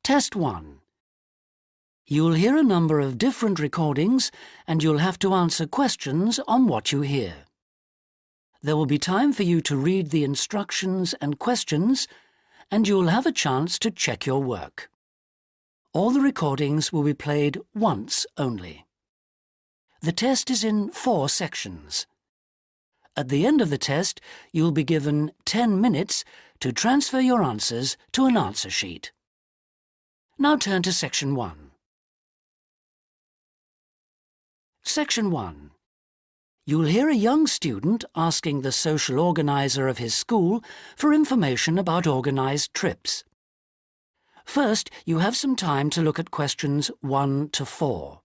Test 1. You'll hear a number of different recordings and you'll have to answer questions on what you hear. There will be time for you to read the instructions and questions, and you'll have a chance to check your work. All the recordings will be played once only. The test is in 4 sections. At the end of the test, you'll be given 10 minutes to transfer your answers to an answer sheet. Now turn to Section 1. Section 1. You'll hear a young student asking the social organizer of his school for information about organised trips. First, you have some time to look at questions 1 to 4.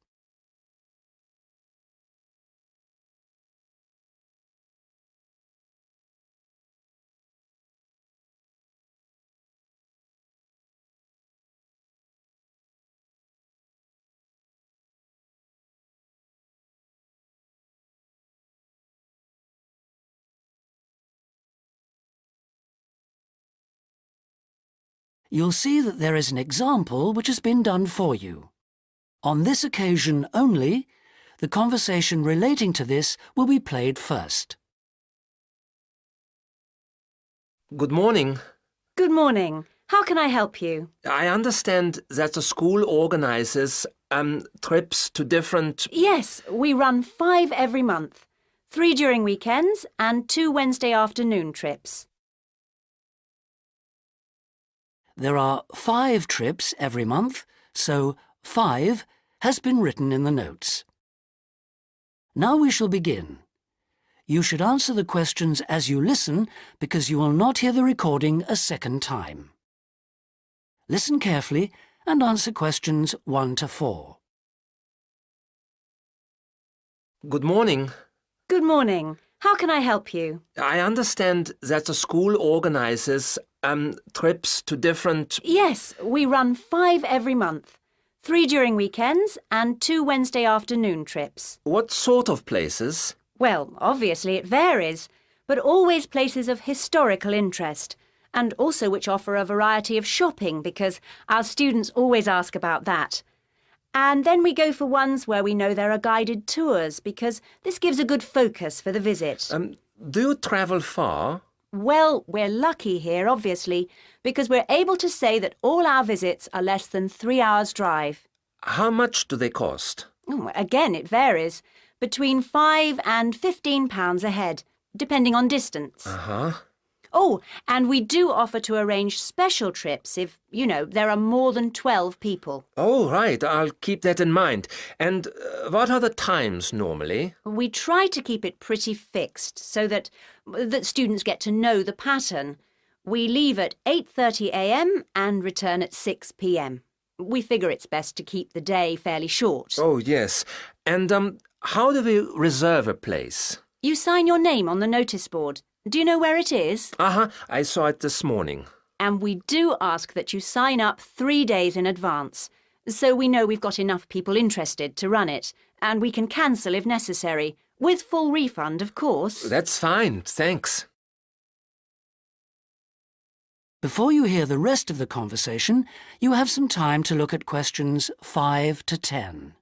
You'll see that there is an example which has been done for you. On this occasion only, the conversation relating to this will be played first. Good morning. Good morning. How can I help you? I understand that the school organizes trips to different... Yes, we run 5 every month. 3 during weekends and 2 Wednesday afternoon trips. There are 5 trips every month, so 5 has been written in the notes. Now we shall begin. You should answer the questions as you listen because you will not hear the recording a second time. Listen carefully and answer questions 1 to 4. Good morning. Good morning. How can I help you? I understand that the school organizes trips to different... Yes, we run 5 every month. 3 during weekends and 2 Wednesday afternoon trips. What sort of places? Well, obviously it varies, but always places of historical interest, and also which offer a variety of shopping because our students always ask about that. And then we go for ones where we know there are guided tours because this gives a good focus for the visit. Do you travel far? Well, we're lucky here, obviously, because we're able to say that all our visits are less than 3 hours' drive. How much do they cost? Again, it varies. Between £5 and £15 a head, depending on distance. Uh-huh. Oh, and we do offer to arrange special trips if, there are more than 12 people. Oh, right. I'll keep that in mind. And what are the times normally? We try to keep it pretty fixed so that students get to know the pattern. We leave at 8:30 a.m. and return at 6 p.m. We figure it's best to keep the day fairly short. Oh, yes. And how do we reserve a place? You sign your name on the notice board. Do you know where it is? I saw it this morning. And we do ask that you sign up 3 days in advance, so we know we've got enough people interested to run it, and we can cancel if necessary, with full refund, of course. That's fine, thanks. Before you hear the rest of the conversation, you have some time to look at questions 5 to 10.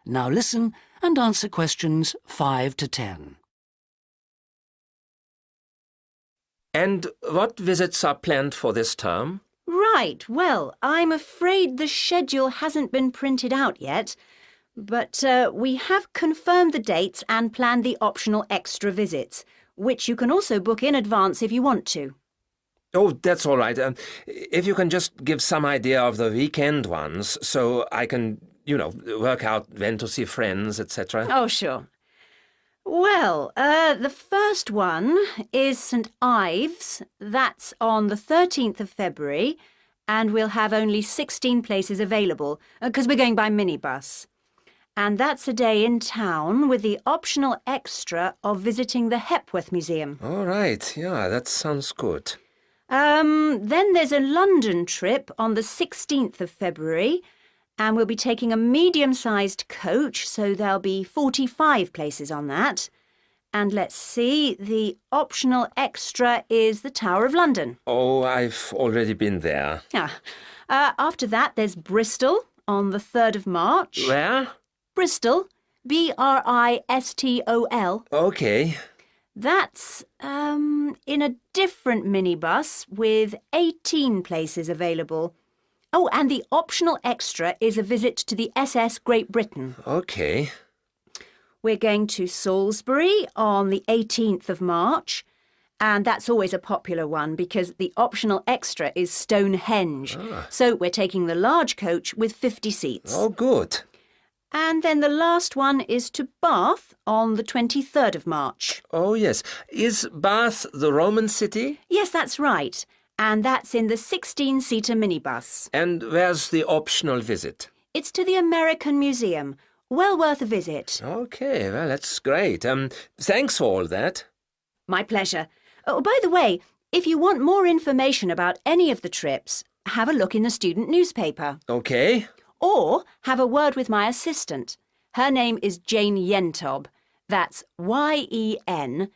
Now listen and answer questions 5 to 10. And what visits are planned for this term? Right, well, I'm afraid the schedule hasn't been printed out yet, but we have confirmed the dates and planned the optional extra visits, which you can also book in advance if you want to. Oh, that's all right. If you can just give some idea of the weekend ones, so I can, work out when to see friends, etc. Oh, sure. Well, the first one is St Ives. That's on the 13th of February, and we'll have only 16 places available, because we're going by minibus. And that's a day in town with the optional extra of visiting the Hepworth Museum. All right, yeah, that sounds good. Then there's a London trip on the 16th of February, and we'll be taking a medium-sized coach, so there'll be 45 places on that. And let's see, the optional extra is the Tower of London. Oh, I've already been there. After that, there's Bristol on the 3rd of March. Where? Bristol, Bristol. Okay. That's in a different minibus with 18 places available. Oh, and the optional extra is a visit to the SS Great Britain. Okay. We're going to Salisbury on the 18th of March, and that's always a popular one because the optional extra is Stonehenge. So we're taking the large coach with 50 seats. Oh, good. And then the last one is to Bath on the 23rd of March. Oh, yes. Is Bath the Roman city? Yes, that's right. And that's in the 16-seater minibus. And where's the optional visit? It's to the American Museum. Well worth a visit. Okay, well, that's great. Thanks for all that. My pleasure. Oh, by the way, if you want more information about any of the trips, have a look in the student newspaper. Okay. Or have a word with my assistant. Her name is Jane Yentob. That's Yentob.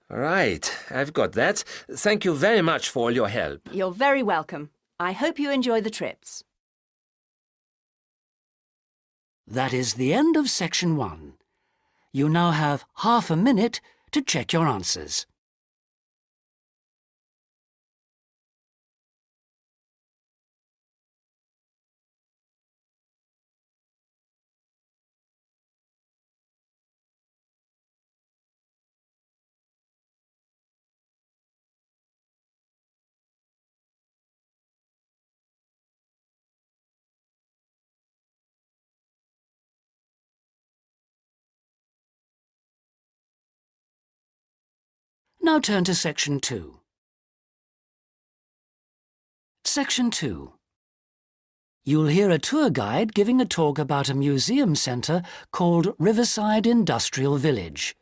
Right, I've got that. Thank you very much for all your help. You're very welcome. I hope you enjoy the trips. That is the end of section 1. You now have half a minute to check your answers. Now turn to section 2. Section 2. You'll hear a tour guide giving a talk about a museum centre called Riverside Industrial Village.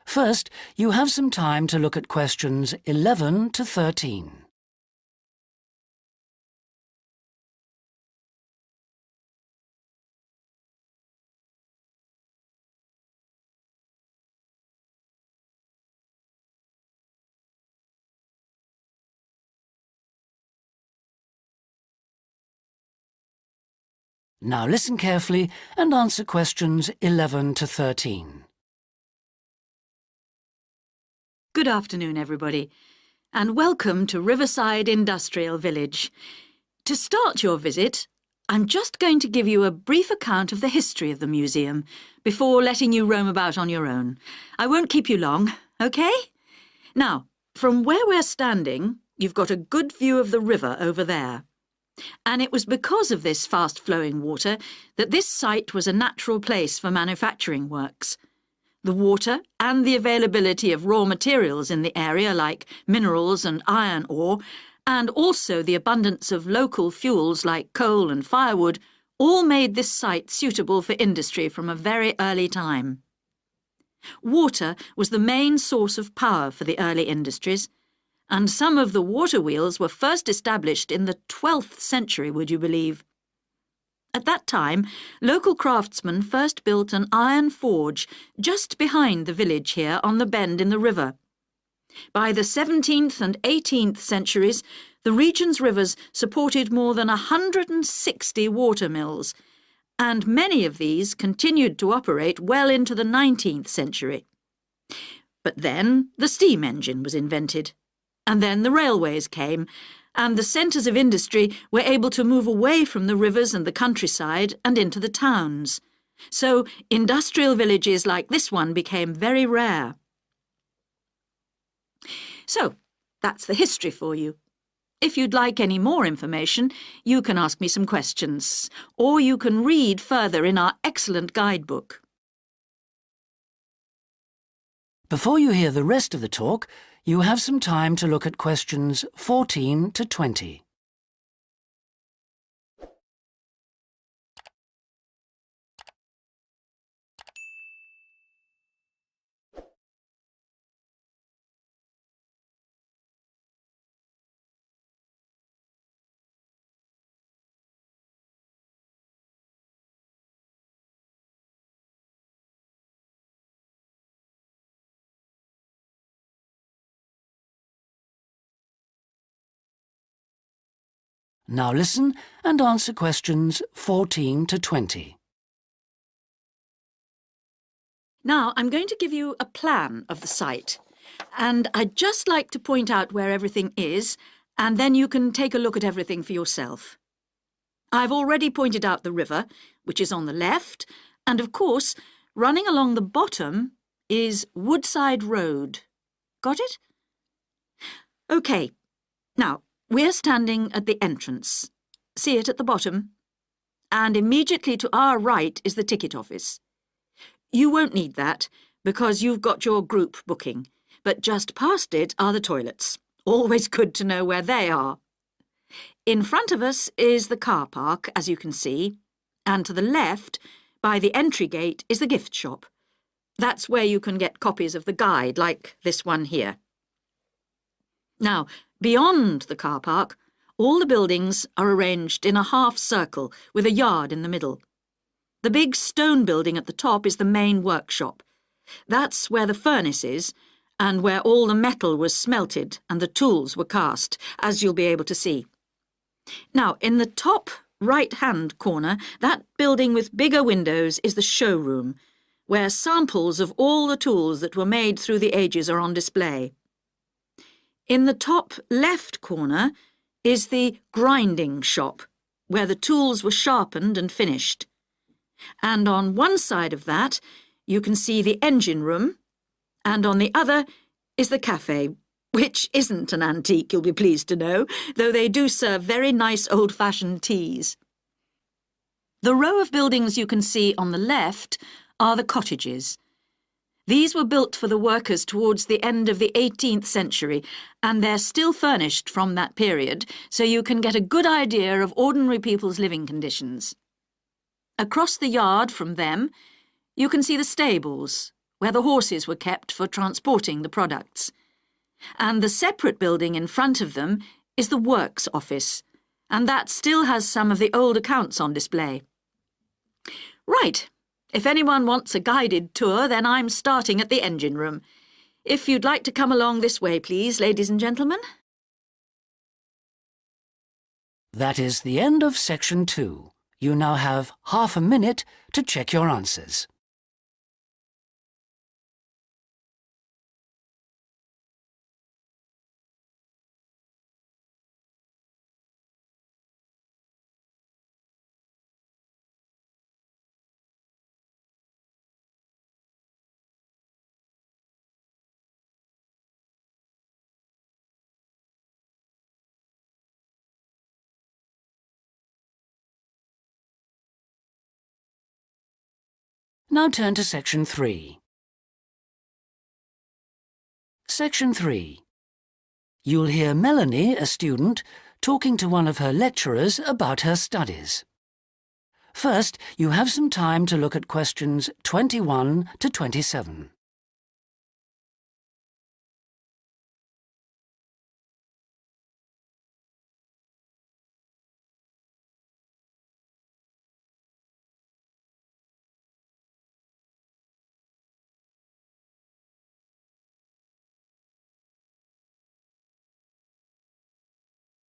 First, you have some time to look at questions 11 to 13. Now listen carefully and answer questions 11 to 13. Good afternoon, everybody, and welcome to Riverside Industrial Village. To start your visit, I'm just going to give you a brief account of the history of the museum before letting you roam about on your own. I won't keep you long, OK? Now, from where we're standing, you've got a good view of the river over there. And it was because of this fast-flowing water that this site was a natural place for manufacturing works. The water and the availability of raw materials in the area like minerals and iron ore, and also the abundance of local fuels like coal and firewood, all made this site suitable for industry from a very early time. Water was the main source of power for the early industries, and some of the water wheels were first established in the 12th century, would you believe? At that time, local craftsmen first built an iron forge just behind the village here on the bend in the river. By the 17th and 18th centuries, the region's rivers supported more than 160 water mills, and many of these continued to operate well into the 19th century. But then the steam engine was invented. And then the railways came, and the centres of industry were able to move away from the rivers and the countryside and into the towns. So industrial villages like this one became very rare. So that's the history for you. If you'd like any more information, you can ask me some questions, or you can read further in our excellent guidebook. Before you hear the rest of the talk, you have some time to look at questions 14 to 20. Now listen and answer questions 14 to 20. Now, I'm going to give you a plan of the site, and I'd just like to point out where everything is, and then you can take a look at everything for yourself. I've already pointed out the river, which is on the left, and of course, running along the bottom is Woodside Road. Got it? OK. Now, we're standing at the entrance. See it at the bottom? And immediately to our right is the ticket office. You won't need that, because you've got your group booking, but just past it are the toilets. Always good to know where they are. In front of us is the car park, as you can see, and to the left, by the entry gate, is the gift shop. That's where you can get copies of the guide, like this one here. Now, beyond the car park, all the buildings are arranged in a half circle with a yard in the middle. The big stone building at the top is the main workshop. That's where the furnace is, and where all the metal was smelted and the tools were cast, as you'll be able to see. Now, in the top right-hand corner, that building with bigger windows is the showroom, where samples of all the tools that were made through the ages are on display. In the top left corner is the grinding shop, where the tools were sharpened and finished. And on one side of that, you can see the engine room, and on the other is the cafe, which isn't an antique, you'll be pleased to know, though they do serve very nice old-fashioned teas. The row of buildings you can see on the left are the cottages. These were built for the workers towards the end of the 18th century, and they're still furnished from that period, so you can get a good idea of ordinary people's living conditions. Across the yard from them, you can see the stables, where the horses were kept for transporting the products. And the separate building in front of them is the works office, and that still has some of the old accounts on display. Right. If anyone wants a guided tour, then I'm starting at the engine room. If you'd like to come along this way, please, ladies and gentlemen. That is the end of section 2. You now have half a minute to check your answers. Now turn to section 3. Section 3. You'll hear Melanie, a student, talking to one of her lecturers about her studies. First, you have some time to look at questions 21 to 27.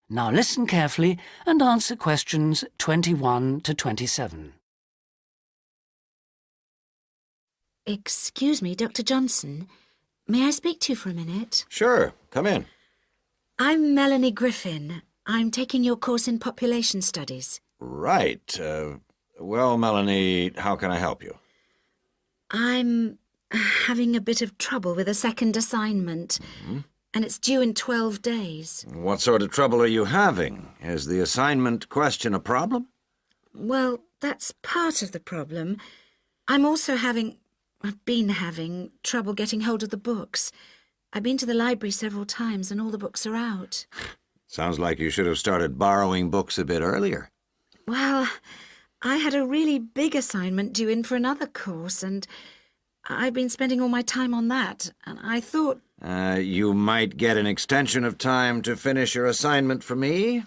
Now listen carefully and answer questions 21 to 27. Excuse me, Dr. Johnson. May I speak to you for a minute? Sure, come in. I'm Melanie Griffin. I'm taking your course in population studies. Right. Well, Melanie, how can I help you? I'm having a bit of trouble with a second assignment. And it's due in 12 days. What sort of trouble are you having? Is the assignment question a problem? Well, that's part of the problem. I've been having trouble getting hold of the books. I've been to the library several times and all the books are out. Sounds like you should have started borrowing books a bit earlier. Well, I had a really big assignment due in for another course and I've been spending all my time on that, and I thought... You might get an extension of time to finish your assignment for me?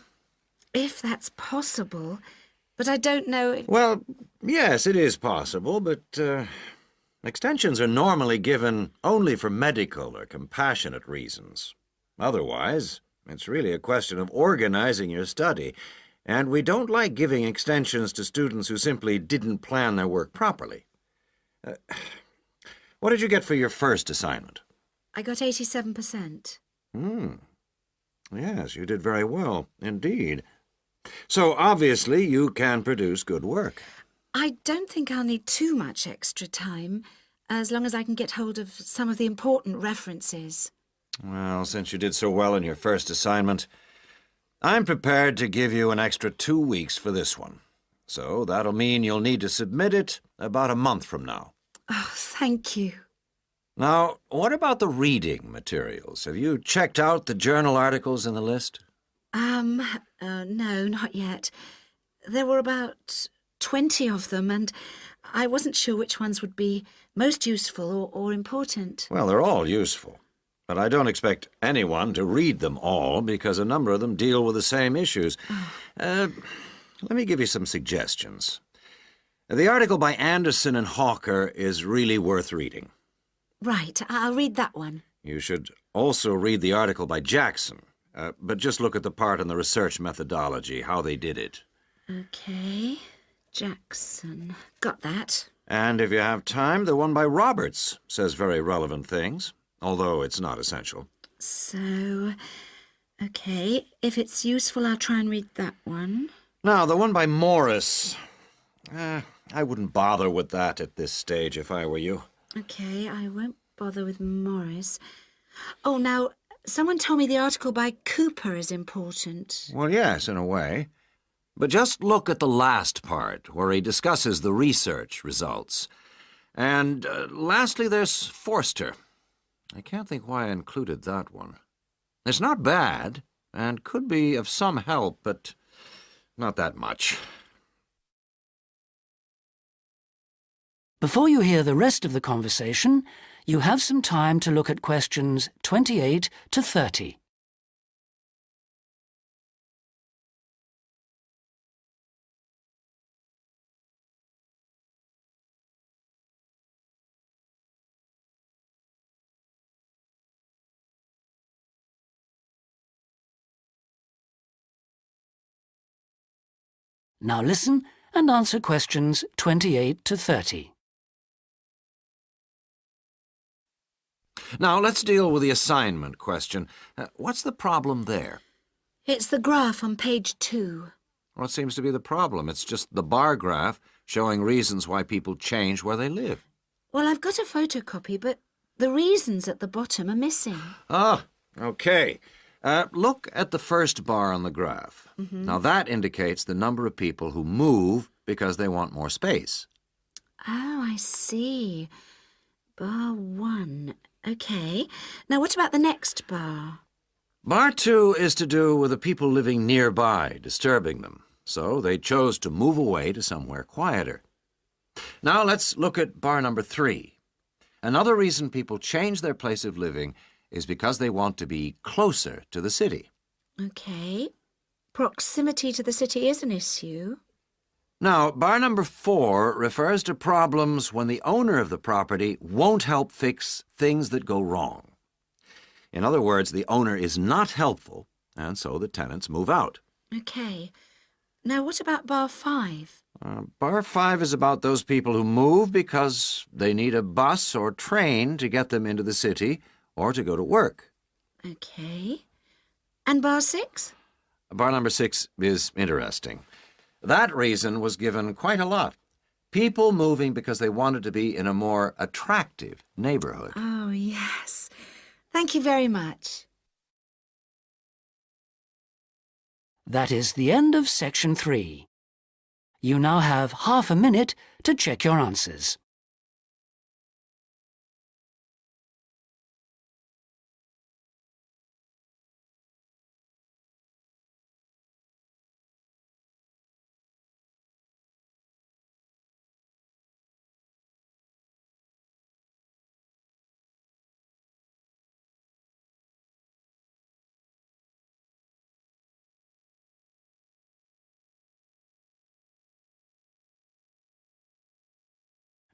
If that's possible, but I don't know if... Well, yes, it is possible, but extensions are normally given only for medical or compassionate reasons. Otherwise, It's really a question of organizing your study, and we don't like giving extensions to students who simply didn't plan their work properly. What did you get for your first assignment? I got 87%. Yes, you did very well, indeed. So, obviously, you can produce good work. I don't think I'll need too much extra time, as long as I can get hold of some of the important references. Well, since you did so well in your first assignment, I'm prepared to give you an extra 2 weeks for this one. So that'll mean you'll need to submit it about a month from now. Oh, thank you. Now, what about the reading materials? Have you checked out the journal articles in the list? No, not yet. There were about 20 of them, and I wasn't sure which ones would be most useful or important. Well, they're all useful. But I don't expect anyone to read them all because a number of them deal with the same issues. Let me give you some suggestions. The article by Anderson and Hawker is really worth reading. Right, I'll read that one. You should also read the article by Jackson, but just look at the part on the research methodology, how they did it. Okay, Jackson. Got that. And if you have time, the one by Roberts says very relevant things, although it's not essential. So, okay, if it's useful, I'll try and read that one. Now, the one by Morris, I wouldn't bother with that at this stage if I were you. Okay, I won't bother with Morris. Oh, now, someone told me the article by Cooper is important. Well, yes, in a way. But just look at the last part, where he discusses the research results. And lastly, there's Forster. I can't think why I included that one. It's not bad, and could be of some help, but not that much. Before you hear the rest of the conversation, you have some time to look at questions 28 to 30. Now listen and answer questions 28 to 30. Now, let's deal with the assignment question. What's the problem there? It's the graph on page 2. What seems to be the problem? It's just the bar graph showing reasons why people change where they live. Well, I've got a photocopy, but the reasons at the bottom are missing. Ah, okay. Look at the first bar on the graph. Now, that indicates the number of people who move because they want more space. Oh, I see. Bar 1. Okay. Now, what about the next bar? Bar 2 is to do with the people living nearby, disturbing them. So they chose to move away to somewhere quieter. Now, let's look at bar number 3. Another reason people change their place of living is because they want to be closer to the city. Okay. Proximity to the city is an issue. Now, bar number 4 refers to problems when the owner of the property won't help fix things that go wrong. In other words, the owner is not helpful, and so the tenants move out. Okay. Now, what about bar 5? Bar 5 is about those people who move because they need a bus or train to get them into the city or to go to work. Okay. And bar 6? Bar number 6 is interesting. That reason was given quite a lot. People moving because they wanted to be in a more attractive neighborhood. Oh, yes. Thank you very much. That is the end of section 3. You now have half a minute to check your answers.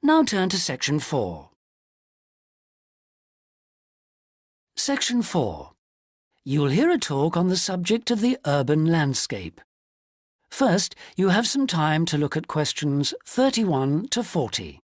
Now turn to section 4. Section 4. You'll hear a talk on the subject of the urban landscape. First, you have some time to look at questions 31 to 40.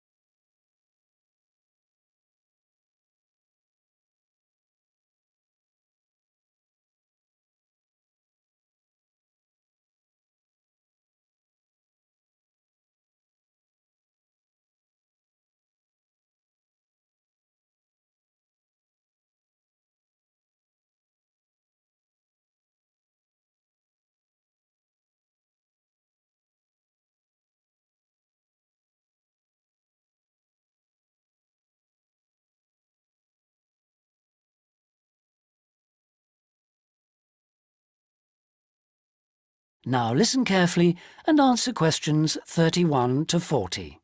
Now listen carefully and answer questions 31 to 40.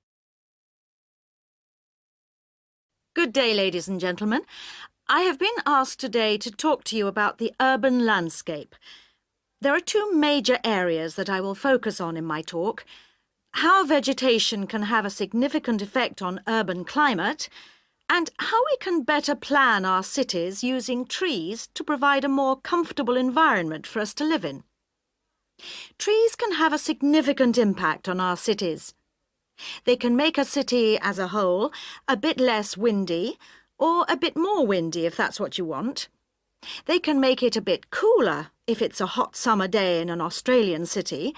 Good day, ladies and gentlemen. I have been asked today to talk to you about the urban landscape. There are two major areas that I will focus on in my talk: how vegetation can have a significant effect on urban climate, and how we can better plan our cities using trees to provide a more comfortable environment for us to live in. Trees can have a significant impact on our cities. They can make a city as a whole a bit less windy, or a bit more windy if that's what you want. They can make it a bit cooler if it's a hot summer day in an Australian city,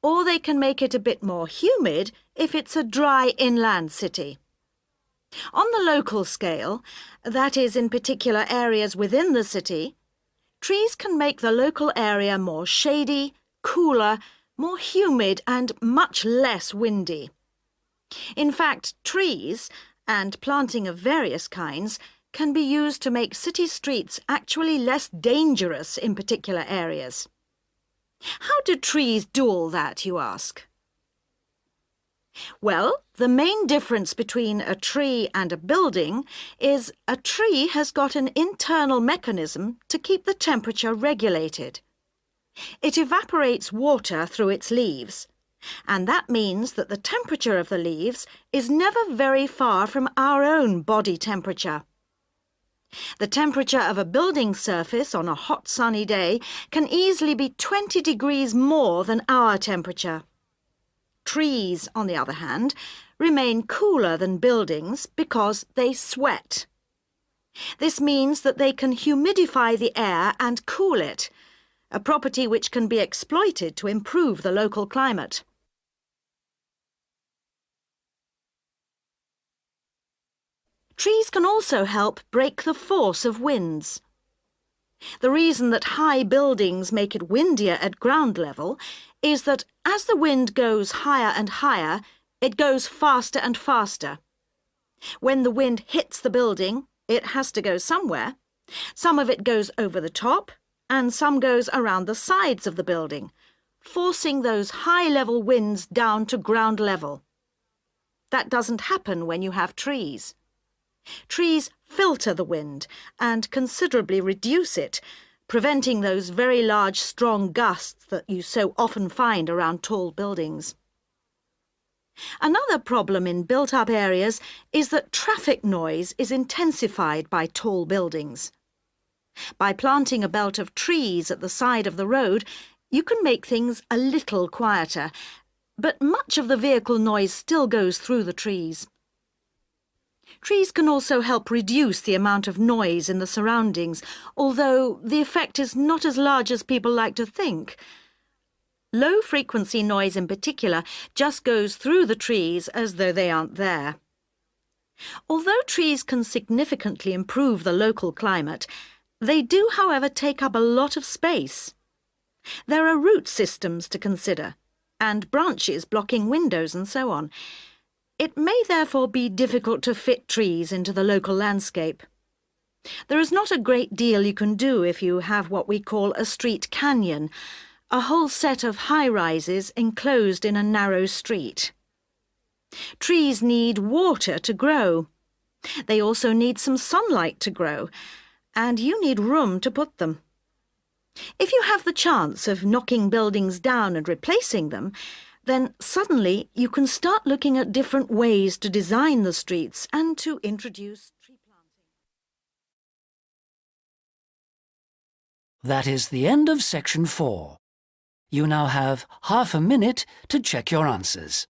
or they can make it a bit more humid if it's a dry inland city. On the local scale, that is in particular areas within the city, trees can make the local area more shady, cooler, more humid and much less windy. In fact, trees, and planting of various kinds, can be used to make city streets actually less dangerous in particular areas. How do trees do all that, you ask? Well, the main difference between a tree and a building is a tree has got an internal mechanism to keep the temperature regulated. It evaporates water through its leaves, and that means that the temperature of the leaves is never very far from our own body temperature. The temperature of a building surface on a hot sunny day can easily be 20 degrees more than our temperature. Trees, on the other hand, remain cooler than buildings because they sweat. This means that they can humidify the air and cool it, a property which can be exploited to improve the local climate. Trees can also help break the force of winds. The reason that high buildings make it windier at ground level is that as the wind goes higher and higher, it goes faster and faster. When the wind hits the building, it has to go somewhere. Some of it goes over the top, and some goes around the sides of the building, forcing those high-level winds down to ground level. That doesn't happen when you have trees. Trees filter the wind and considerably reduce it, preventing those very large, strong gusts that you so often find around tall buildings. Another problem in built-up areas is that traffic noise is intensified by tall buildings. By planting a belt of trees at the side of the road, you can make things a little quieter, but much of the vehicle noise still goes through the trees. Trees can also help reduce the amount of noise in the surroundings, although the effect is not as large as people like to think. Low-frequency noise in particular just goes through the trees as though they aren't there. Although trees can significantly improve the local climate, they do, however, take up a lot of space. There are root systems to consider, and branches blocking windows and so on. It may therefore be difficult to fit trees into the local landscape. There is not a great deal you can do if you have what we call a street canyon, a whole set of high-rises enclosed in a narrow street. Trees need water to grow. They also need some sunlight to grow, and you need room to put them. If you have the chance of knocking buildings down and replacing them, then suddenly you can start looking at different ways to design the streets and to introduce tree planting. That is the end of section 4. You now have half a minute to check your answers.